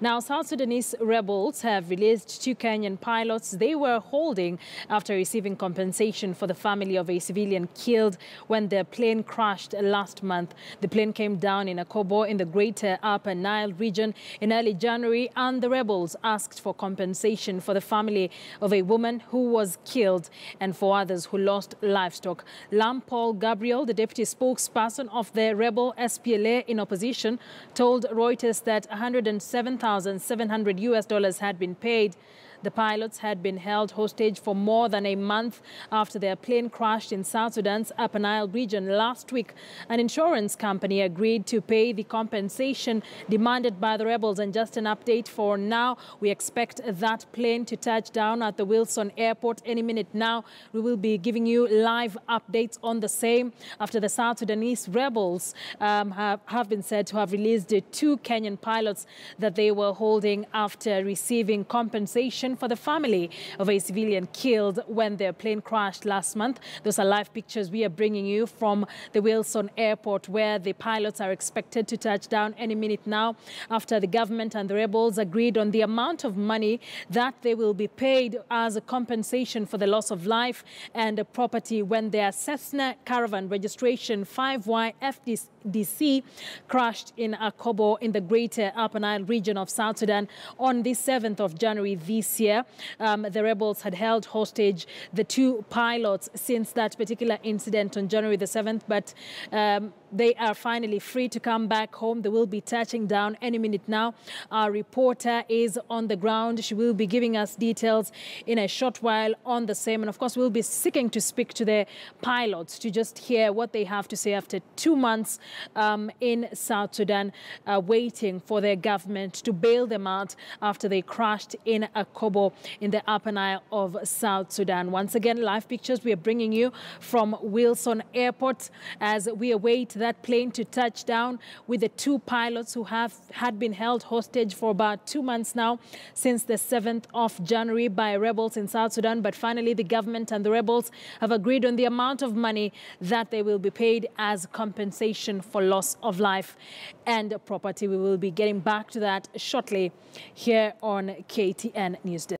Now, South Sudanese rebels have released 2 Kenyan pilots they were holding after receiving compensation for the family of a civilian killed when their plane crashed last month. The plane came down in Akobo in the greater Upper Nile region in early January, and the rebels asked for compensation for the family of a woman who was killed and for others who lost livestock. Paul Gabriel, the deputy spokesperson of the rebel SPLA in opposition, told Reuters that $107,700 had been paid. The pilots had been held hostage for more than a month after their plane crashed in South Sudan's Upper Nile region last week. An insurance company agreed to pay the compensation demanded by the rebels. And just an update for now, we expect that plane to touch down at the Wilson Airport any minute now. We will be giving you live updates on the same after the South Sudanese rebels have been said to have released 2 Kenyan pilots that they were holding after receiving compensation for the family of a civilian killed when their plane crashed last month. Those are live pictures we are bringing you from the Wilson Airport, where the pilots are expected to touch down any minute now after the government and the rebels agreed on the amount of money that they will be paid as a compensation for the loss of life and property when their Cessna Caravan registration 5YFDC crashed in Akobo in the greater Upper Nile region of South Sudan on the 7th of January this year. The rebels had held hostage the 2 pilots since that particular incident on January the 7th, but they are finally free to come back home. They will be touching down any minute now. Our reporter is on the ground. She will be giving us details in a short while on the same. And of course, we'll be seeking to speak to the pilots to just hear what they have to say after 2 months in South Sudan, waiting for their government to bail them out after they crashed in Akobo in the Upper Nile of South Sudan. Once again, live pictures we are bringing you from Wilson Airport as we await that plane to touch down with the 2 pilots who had been held hostage for about 2 months now, since the 7th of January by rebels in South Sudan. But finally, the government and the rebels have agreed on the amount of money that they will be paid as compensation for loss of life and property. We will be getting back to that shortly here on KTN News Desk.